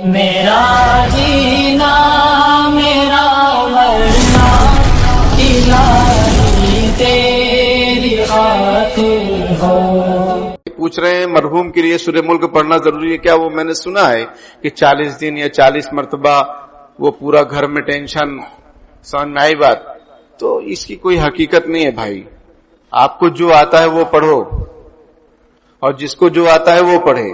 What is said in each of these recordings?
میرا جینا میرا مرنا الہی تیری خاطر ہو. پوچھ رہے ہیں مرحوم کے لیے سورہ ملک پڑھنا ضروری ہے کیا؟ وہ میں نے سنا ہے کہ 40 دن یا 40 مرتبہ وہ پورا گھر میں ٹینشن. سمجھ میں آئی بات؟ تو اس کی کوئی حقیقت نہیں ہے بھائی. آپ کو جو آتا ہے وہ پڑھو اور جس کو جو آتا ہے وہ پڑھے.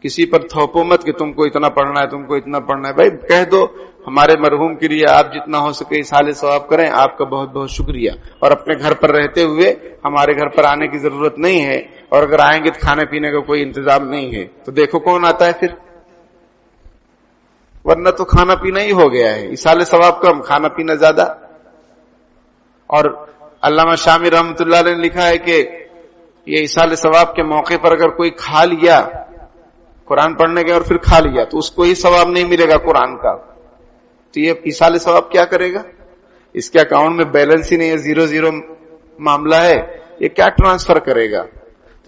کسی پر تھوپو مت کہ تم کو اتنا پڑھنا ہے، تم کو اتنا پڑھنا ہے. بھائی کہہ دو ہمارے مرحوم کے لیے آپ جتنا ہو سکے اصحال ثواب کریں. آپ کا بہت بہت شکریہ. اور اپنے گھر پر رہتے ہوئے ہمارے گھر پر آنے کی ضرورت نہیں ہے، اور اگر آئیں گے تو کھانے پینے کا کوئی انتظام نہیں ہے تو دیکھو کون آتا ہے پھر. ورنہ تو کھانا پینا ہی ہو گیا ہے، اصحال ثواب کم، کھانا پینا زیادہ. اور علامہ شامی رحمۃ اللہ علیہ نے لکھا ہے کہ یہ اصحال ثواب کے موقع پر اگر کوئی کھا لیا، قرآن پڑھنے گئے اور پھر کھا لیا، تو اس کو ہی ثواب نہیں ملے گا قرآن کا. تو یہ اصحال ثواب کیا کرے گا؟ اس کے اکاؤنٹ میں بیلنس ہی نہیں ہے، 0 معاملہ ہے، یہ کیا ٹرانسفر کرے گا؟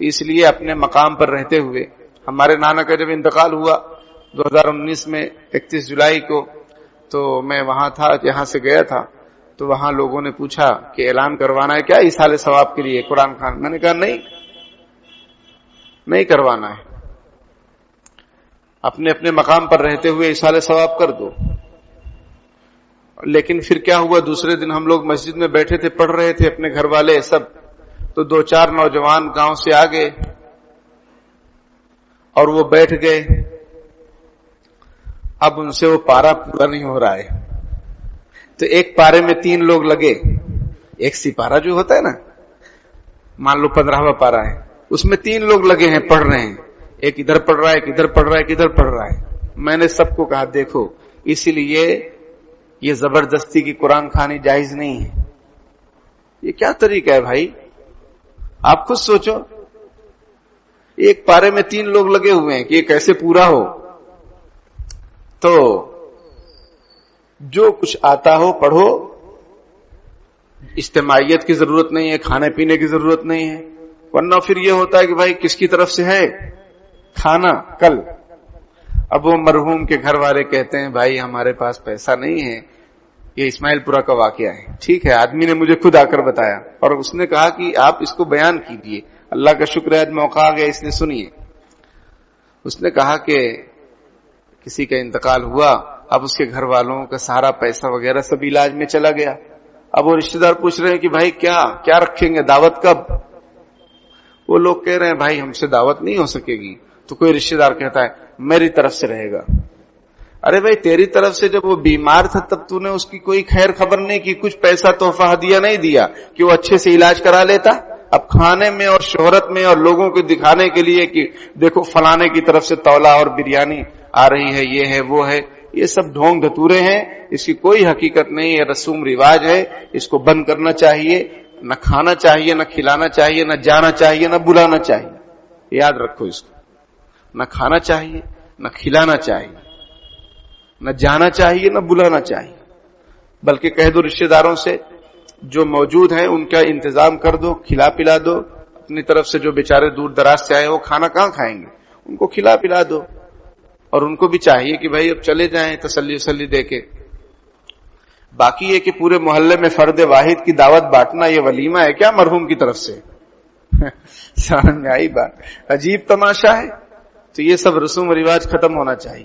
تو اس لیے اپنے مقام پر رہتے ہوئے، ہمارے نانا کا جب انتقال ہوا 2019 میں 31 جولائی کو، تو میں وہاں تھا، یہاں سے گیا تھا، تو وہاں لوگوں نے پوچھا کہ اعلان کروانا ہے کیا اصحال ثواب کے لیے قرآن خوان؟ میں نے کہا نہیں کروانا ہے. اپنے اپنے مقام پر رہتے ہوئے اصحال ثواب کر دو. لیکن پھر کیا ہوا، دوسرے دن ہم لوگ مسجد میں بیٹھے تھے، پڑھ رہے تھے اپنے گھر والے سب، تو 2-4 نوجوان گاؤں سے آ گئے اور وہ بیٹھ گئے. اب ان سے وہ پارا پورا نہیں ہو رہا ہے، تو ایک پارے میں 3 لوگ لگے. ایک سپارہ جو ہوتا ہے نا، مان لو 15واں پارا ہے، اس میں 3 لوگ لگے ہیں، پڑھ رہے ہیں. ایک ادھر پڑھ رہا ہے، ایک ادھر پڑھ رہا ہے، ایک ادھر پڑھ رہا ہے. میں نے سب کو کہا دیکھو، اسی لیے یہ زبردستی کی قرآن خوانی جائز نہیں ہے. یہ کیا طریقہ ہے بھائی؟ آپ خود سوچو. ایک پارے میں 3 لوگ لگے ہوئے ہیں کہ یہ کیسے پورا ہو. تو جو کچھ آتا ہو پڑھو. اجتماعیت کی ضرورت نہیں ہے، کھانے پینے کی ضرورت نہیں ہے. ورنہ پھر یہ ہوتا ہے کہ بھائی کس کی طرف سے ہے کھانا کل. اب وہ مرحوم کے گھر والے کہتے ہیں بھائی ہمارے پاس پیسہ نہیں ہے. یہ اسماعیل پورہ کا واقعہ ہے، ٹھیک ہے، آدمی نے مجھے خود آ کر بتایا، اور اس نے کہا کہ آپ اس کو بیان کیجیے. اللہ کا شکر ہے موقع آ گیا، اس نے سنیے. اس نے کہا کہ کسی کا انتقال ہوا، اب اس کے گھر والوں کا سارا پیسہ وغیرہ سب علاج میں چلا گیا. اب وہ رشتہ دار پوچھ رہے ہیں کہ بھائی کیا رکھیں گے، دعوت کب؟ وہ لوگ کہہ رہے ہیں بھائی ہم سے دعوت نہیں ہو سکے گی. تو کوئی رشتہ دار کہتا ہے میری طرف سے رہے گا. ارے بھائی تیری طرف سے جب وہ بیمار تھا تب تو نے اس کی کوئی خیر خبر نہیں کی، کچھ پیسہ تحفہ ہدیہ نہیں دیا کہ وہ اچھے سے علاج کرا لیتا. اب کھانے میں اور شہرت میں اور لوگوں کو دکھانے کے لیے کہ دیکھو فلانے کی طرف سے تولا اور بریانی آ رہی ہے، یہ ہے وہ ہے، یہ سب ڈھونگ دھتورے ہیں. اس کی کوئی حقیقت نہیں ہے، رسوم رواج ہے. اس کو بند کرنا چاہیے. نہ کھانا چاہیے، نہ کھلانا چاہیے، نہ جانا چاہیے، نہ بلانا چاہیے. یاد رکھو اس کو. نہ کھانا چاہیے، نہ کھلانا چاہیے، نہ جانا چاہیے، نہ بلانا چاہیے. بلکہ کہہ دو رشتہ داروں سے جو موجود ہیں ان کا انتظام کر دو، کھلا پلا دو. اپنی طرف سے جو بیچارے دور دراز سے آئے وہ کھانا کہاں کھائیں گے، ان کو کھلا پلا دو. اور ان کو بھی چاہیے کہ بھائی اب چلے جائیں تسلی دے کے. باقی یہ کہ پورے محلے میں فرد واحد کی دعوت بانٹنا یہ ولیمہ ہے کیا مرحوم کی طرف سے؟ سمجھ میں آئی بات؟ عجیب تماشا ہے. تو یہ سب رسوم و رواج ختم ہونا چاہیے.